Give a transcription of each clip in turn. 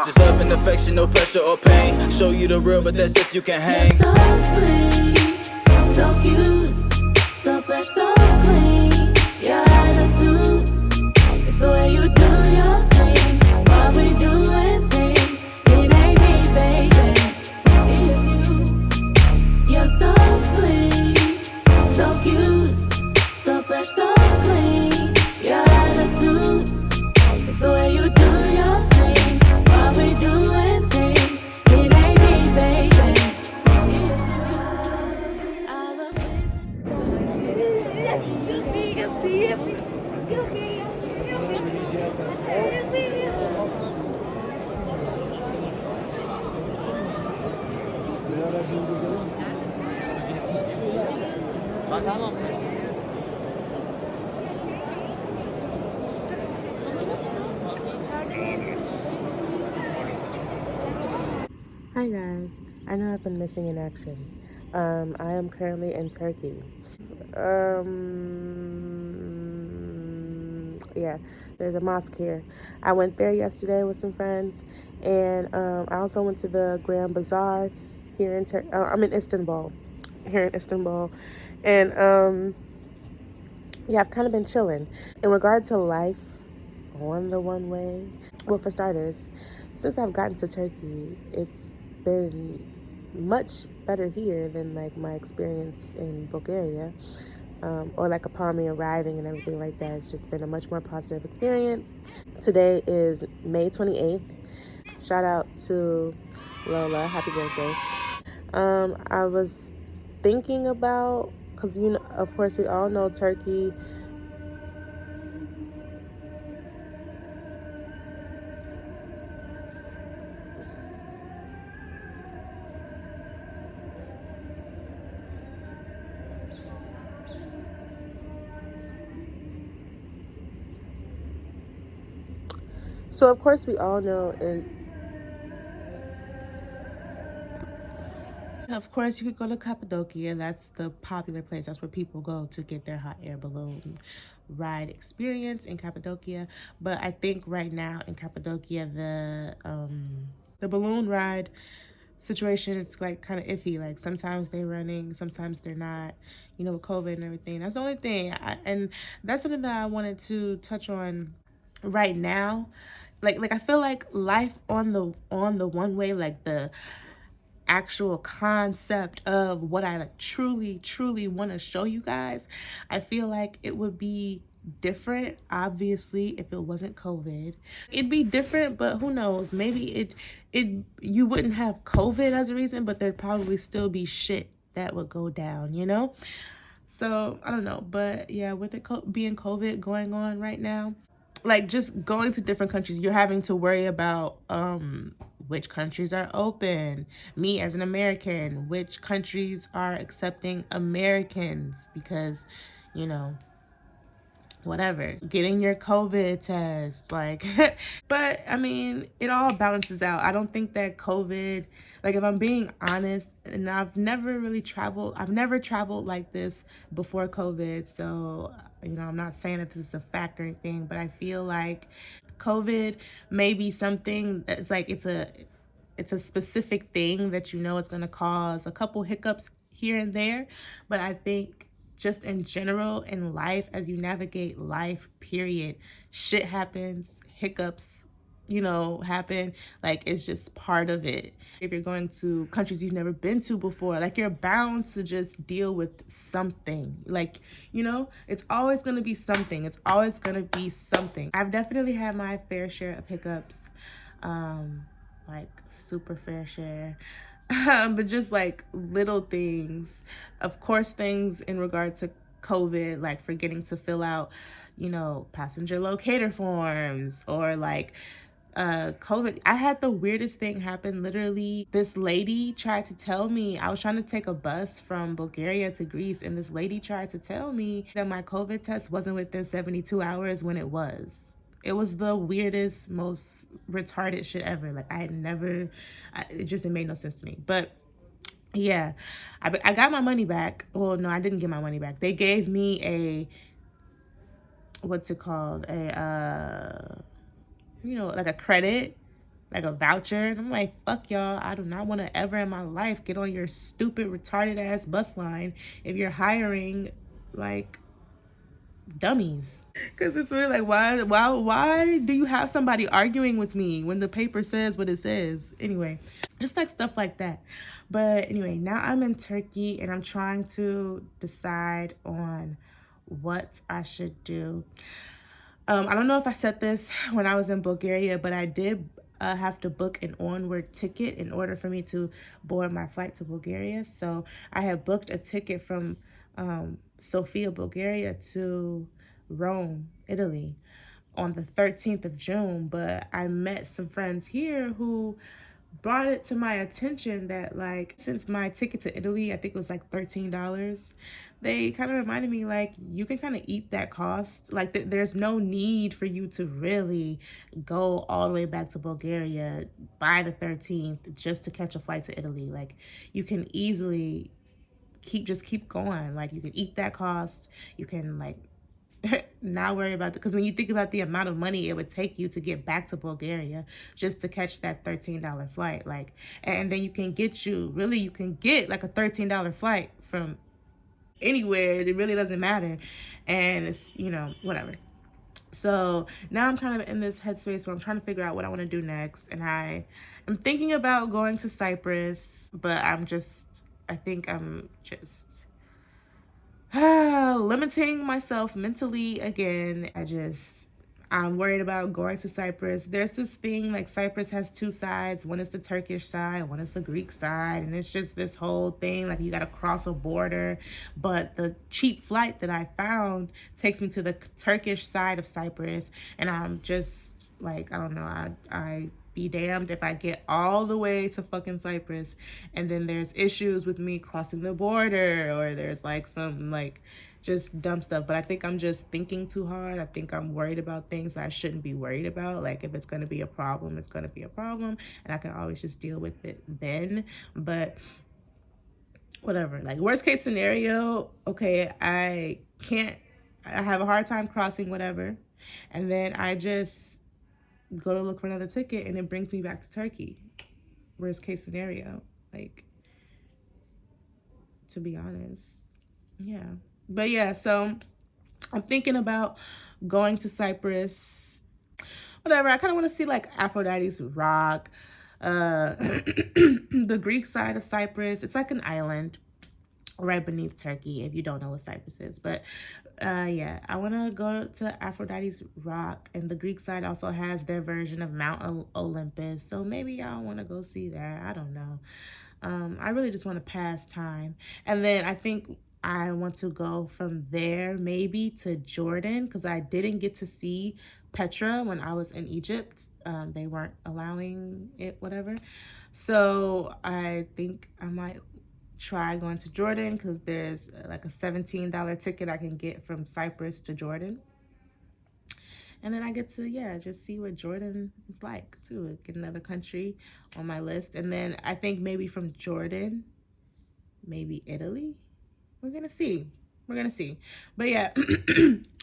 Just love and affection, no pressure or pain. Show you the real, but that's if you can hang. You're so sweet, so cute, so fresh, so clean. Your attitude, it's the way you do your thing. While we doing things, it ain't me, baby, it's you. You're so sweet, so cute, so fresh, so clean. Your attitude, it's the way you do your thing. While we doing things, it ain't me, baby, it's you. I love Hi guys, I know I've been missing in action. I am currently in Turkey. Yeah, there's a mosque here. I went there yesterday with some friends, and I also went to the Grand Bazaar here in I'm in Istanbul, here in Istanbul, and yeah, I've kind of been chilling. In regard to life on the one way, well, for starters, since I've gotten to Turkey, it's been much better here than like my experience in Bulgaria, or like upon me arriving and everything like that. It's just been a much more positive experience. Today is May 28th. Shout out to Lola, happy birthday. I was thinking about, because you know, of course we all know Turkey So of course we all know, and of course you could go to Cappadocia. That's the popular place. That's where people go to get their hot air balloon ride experience in Cappadocia. But I think right now in Cappadocia the balloon ride situation is like kind of iffy. Like sometimes they're running, sometimes they're not, you know, with COVID and everything. That's the only thing. And that's something that I wanted to touch on right now. Like I feel like life on the one way, like the actual concept of what I like truly want to show you guys, I feel like it would be different, obviously, if it wasn't COVID. It'd be different, but who knows, maybe you wouldn't have COVID as a reason, but there'd probably still be shit that would go down, you know. So I don't know, but yeah, with it being COVID going on right now, like just going to different countries, you're having to worry about which countries are open. Me as an American, which countries are accepting Americans, because, you know, whatever, getting your COVID test, like but I mean, it all balances out. I don't think that COVID, like if I'm being honest, and I've never traveled like this before COVID, so you know, I'm not saying that this is a factor or anything, but I feel like COVID may be something that's like it's a specific thing that, you know, it's going to cause a couple hiccups here and there, but I think just in general in life, as you navigate life, period, shit happens, hiccups, you know, happen. Like it's just part of it. If you're going to countries you've never been to before, like you're bound to just deal with something. Like, you know, it's always going to be something. It's always going to be something. I've definitely had my fair share of hiccups, like super fair share. But just like little things, of course, things in regard to COVID, like forgetting to fill out, you know, passenger locator forms, or like COVID. I had the weirdest thing happen. Literally, this lady tried to tell me, I was trying to take a bus from Bulgaria to Greece, and this lady tried to tell me that my COVID test wasn't within 72 hours when it was. It was the weirdest, most retarded shit ever. Like I had never, it made no sense to me. But yeah, I got my money back. Well, no, I didn't get my money back. They gave me a, what's it called? You know, like a credit like a voucher. And I'm like, fuck y'all. I do not want to ever in my life get on your stupid, retarded ass bus line if you're hiring like dummies. Because it's really like, why do you have somebody arguing with me when the paper says what it says? Anyway, just like stuff like that. But anyway, now I'm in Turkey and I'm trying to decide on what I should do. I don't know if I said this when I was in Bulgaria, but I did have to book an onward ticket in order for me to board my flight to Bulgaria. So I had booked a ticket from Sofia, Bulgaria to Rome, Italy on the 13th of June. But I met some friends here who brought it to my attention that, like, since my ticket to Italy, I think it was like $13, they kind of reminded me, like, you can kind of eat that cost. Like, there's no need for you to really go all the way back to Bulgaria by the 13th just to catch a flight to Italy. Like, you can easily keep going. Like, you can eat that cost. You can, like, not worry about it, because when you think about the amount of money it would take you to get back to Bulgaria just to catch that $13 flight, like, and then you can get like a $13 flight from anywhere. It really doesn't matter, and it's, you know, whatever. So now I'm kind of in this headspace where I'm trying to figure out what I want to do next, and I am thinking about going to Cyprus, but I think I'm just limiting myself mentally again. I'm worried about going to Cyprus. There's this thing, like, Cyprus has two sides. One is the Turkish side, one is the Greek side. And it's just this whole thing, like, you got to cross a border. But the cheap flight that I found takes me to the Turkish side of Cyprus. And I'm just like, I don't know, I be damned if I get all the way to fucking Cyprus and then there's issues with me crossing the border, or there's like some like just dumb stuff. But I think I'm just thinking too hard. I think I'm worried about things that I shouldn't be worried about. Like, if it's going to be a problem, it's going to be a problem, and I can always just deal with it then. But whatever, like, worst case scenario, okay, I have a hard time crossing, whatever, and then I just go to look for another ticket and it brings me back to Turkey. Worst case scenario, like, to be honest. Yeah. But yeah, so I'm thinking about going to Cyprus. Whatever, I kind of want to see like Aphrodite's rock. The Greek side of Cyprus, it's like an island right beneath Turkey, if you don't know what Cyprus is. But yeah, I want to go to Aphrodite's rock, and the Greek side also has their version of Mount Olympus, so maybe y'all want to go see that. I don't know. I really just want to pass time, and then I think I want to go from there maybe to Jordan, because I didn't get to see Petra when I was in Egypt. They weren't allowing it, whatever. So I think I might try going to Jordan, because there's like a $17 ticket I can get from Cyprus to Jordan. And then I get to, yeah, just see what Jordan is like too. Get another country on my list. And then I think maybe from Jordan, maybe Italy. We're gonna see. But yeah,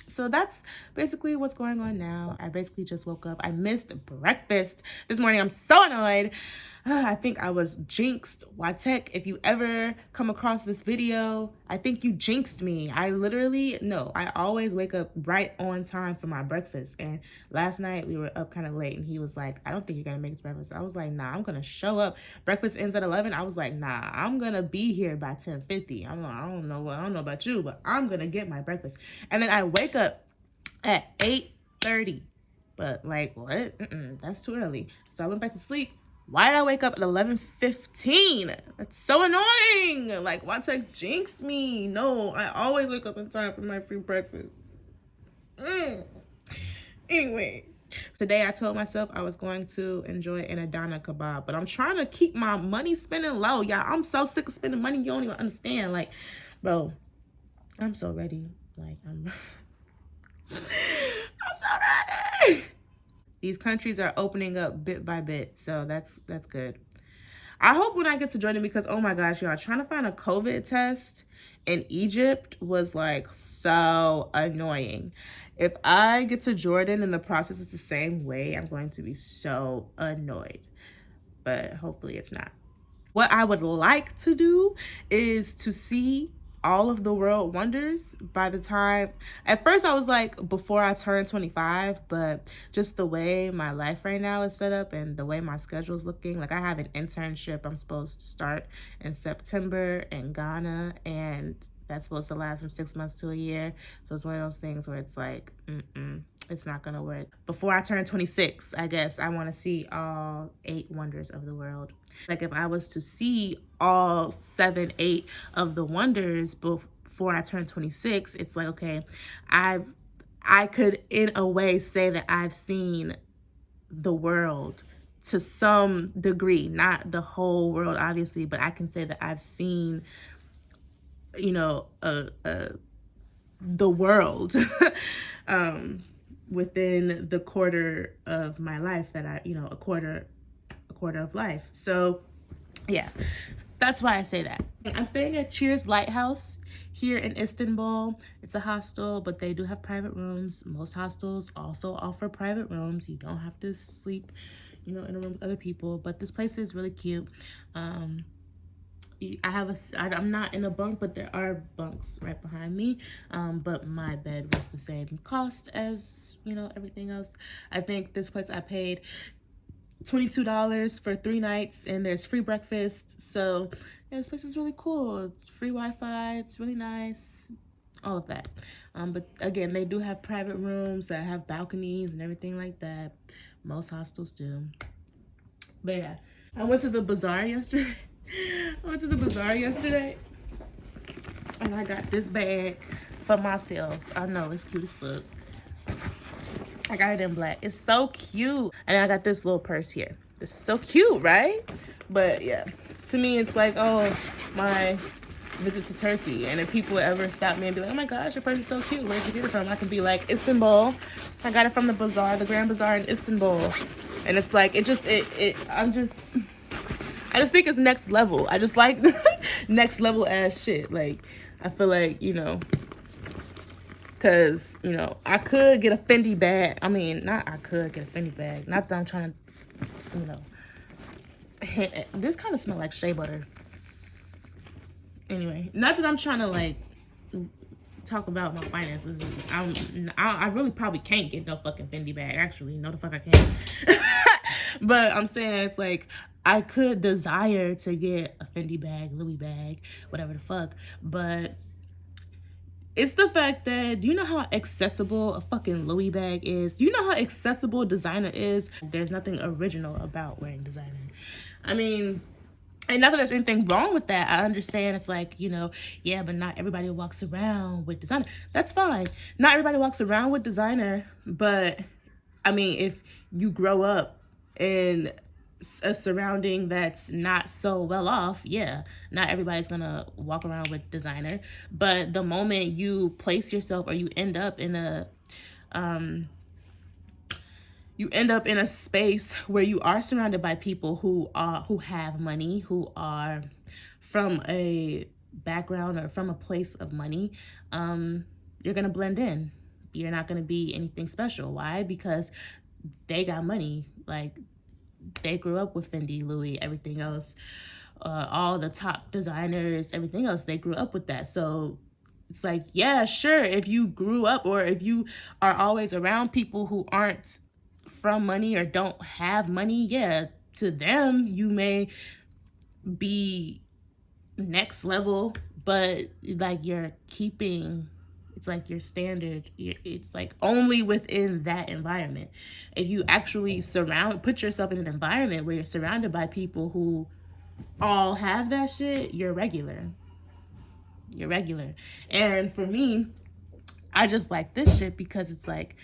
so that's basically what's going on now. I basically just woke up. I missed breakfast this morning. I'm so annoyed. I think I was jinxed. Watek, if you ever come across this video, I think you jinxed me. I always wake up right on time for my breakfast. And last night we were up kind of late and he was like, I don't think you're going to make it to breakfast. I was like, nah, I'm going to show up. Breakfast ends at 11. I was like, nah, I'm going to be here by 10:50. I don't know about you, but I'm going to get my breakfast. And then I wake up at 8:30. But like, what? That's too early. So I went back to sleep. Why did I wake up at 11:15? That's so annoying. Like, Watek jinxed me. No, I always wake up in time for my free breakfast. Anyway, today I told myself I was going to enjoy an Adana kebab, but I'm trying to keep my money spending low. Y'all, I'm so sick of spending money. You don't even understand. Like, bro, I'm so ready. Like, I'm so ready. These countries are opening up bit by bit, so that's good. I hope when I get to Jordan, because oh my gosh, y'all, trying to find a COVID test in Egypt was like so annoying. If I get to Jordan and the process is the same way, I'm going to be so annoyed. But hopefully it's not. What I would like to do is to see all of the world wonders by the time, at first I was like before I turned 25, but just the way my life right now is set up and the way my schedule is looking, like I have an internship I'm supposed to start in September in Ghana, and that's supposed to last from 6 months to a year. So it's one of those things where it's like, it's not gonna work. Before I turn 26, I guess I want to see all 8 wonders of the world. Like if I was to see all 7, 8 of the wonders before I turn 26, it's like, okay, I could in a way say that I've seen the world to some degree, not the whole world obviously, but I can say that I've seen, you know, the world within the quarter of my life that I, you know, a quarter of life. So yeah, that's why I say that. I'm staying at Cheers Lighthouse here in Istanbul. It's a hostel, but they do have private rooms. Most hostels also offer private rooms. You don't have to sleep, you know, in a room with other people, but this place is really cute. I'm not in a bunk, but there are bunks right behind me. But my bed was the same cost as, you know, everything else. I think this place I paid $22 for 3 nights, and there's free breakfast. So yeah, this place is really cool. It's free Wi-Fi. It's really nice. All of that. But again, they do have private rooms that have balconies and everything like that. Most hostels do. But yeah, I went to the bazaar yesterday. And I got this bag for myself. I know, it's cute as fuck. I got it in black. It's so cute. And I got this little purse here. This is so cute, right? But yeah, to me, it's like, oh, my visit to Turkey. And if people ever stop me and be like, oh my gosh, your purse is so cute, where'd you get it from? I can be like, Istanbul. I got it from the bazaar, the Grand Bazaar in Istanbul. And it's like, I just think it's next level. I just like next level ass shit. Like, I feel like, you know, because, you know, I could get a Fendi bag. I mean, not I could get a Fendi bag. Not that I'm trying to, you know. This kind of smells like shea butter. Anyway, not that I'm trying to, like, talk about my finances. I really probably can't get no fucking Fendi bag. Actually, no the fuck I can't. But I'm saying it's like, I could desire to get a Fendi bag, Louis bag, whatever the fuck. But it's the fact that, do you know how accessible a fucking Louis bag is? Do you know how accessible designer is? There's nothing original about wearing designer. I mean, and not that there's anything wrong with that. I understand it's like, you know, yeah, but not everybody walks around with designer. That's fine. Not everybody walks around with designer, but I mean, if you grow up in a surrounding that's not so well off, yeah, not everybody's gonna walk around with designer. But the moment you place yourself, or you end up in a space where you are surrounded by people who have money, who are from a background or from a place of money, you're gonna blend in. You're not gonna be anything special. Why? Because they got money. Like, they grew up with Fendi, Louis, everything else, all the top designers, everything else, they grew up with that. So it's like, yeah, sure, if you grew up, or if you are always around people who aren't from money or don't have money, yeah, to them you may be next level, but like you're keeping, it's like your standard, it's like only within that environment. If you actually put yourself in an environment where you're surrounded by people who all have that shit, you're regular. And for me, I just like this shit because it's like,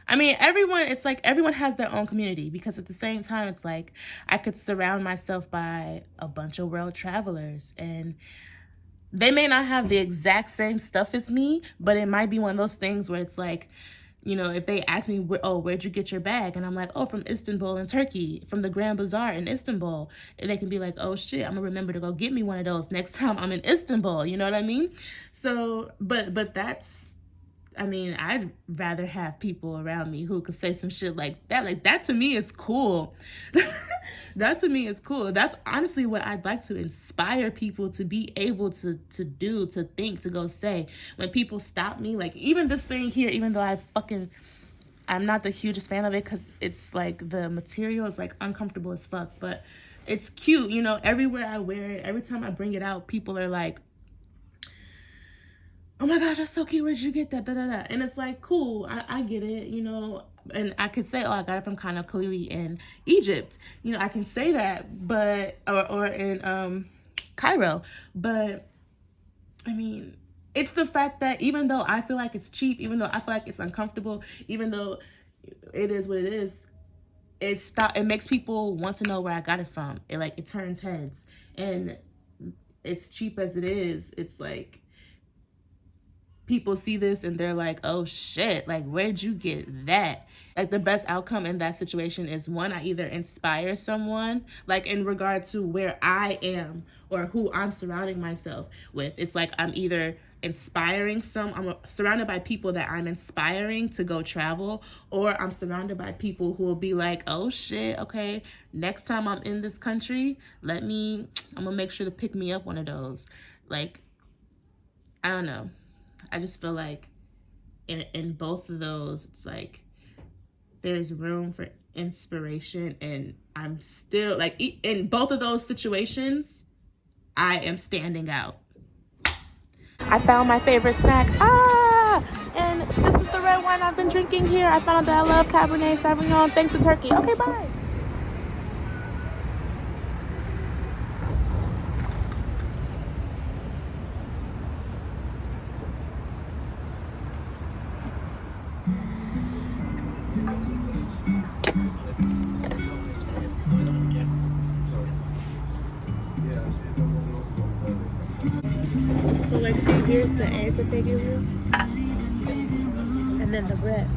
I mean, everyone has their own community, because at the same time, it's like I could surround myself by a bunch of world travelers, and they may not have the exact same stuff as me, but it might be one of those things where it's like You know, if they ask me, oh, where'd you get your bag? And I'm like, oh, from Istanbul in Turkey, from the Grand Bazaar in Istanbul. And they can be like, oh shit, I'm gonna remember to go get me one of those next time I'm in Istanbul. You know what I mean? So, but that's, I mean, I'd rather have people around me who could say some shit like that. Like, that to me is cool. That to me is cool. That's honestly what I'd like to inspire people to be able to do, to think, to go say. When people stop me, like even this thing here, even though I'm not the hugest fan of it because it's like the material is like uncomfortable as fuck, but it's cute, you know. Everywhere I wear it, every time I bring it out, people are like, oh my gosh, that's so cute, where'd you get that, da, da, da. And it's like, cool, I get it, you know. And I could say, oh, I got it from Kano Kalili in Egypt, you know. I can say that, but or in Cairo. But I mean, it's the fact that even though I feel like it's cheap, even though I feel like it's uncomfortable, even though it is what it is, it makes people want to know where I got it from. It turns heads. And as cheap as it is, it's like people see this and they're like, oh shit, like where'd you get that? Like the best outcome in that situation is, one, I either inspire someone, like in regard to where I am or who I'm surrounding myself with. It's like I'm either inspiring I'm surrounded by people that I'm inspiring to go travel, or I'm surrounded by people who will be like, oh shit, okay, next time I'm in this country, I'm gonna make sure to pick me up one of those. Like, I don't know. I just feel like in both of those, it's like there's room for inspiration, and I'm still like, in both of those situations, I am standing out. I found my favorite snack. And this is the red wine I've been drinking here. I found that I love Cabernet Sauvignon thanks to Turkey. Okay, bye. So like, see, here's the egg that they give you, and then the bread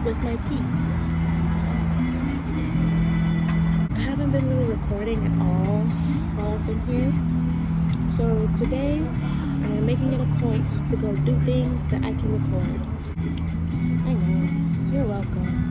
with my tea. I haven't been really recording at all while I've been here. So today, I am making it a point to go do things that I can record. I know, you're welcome.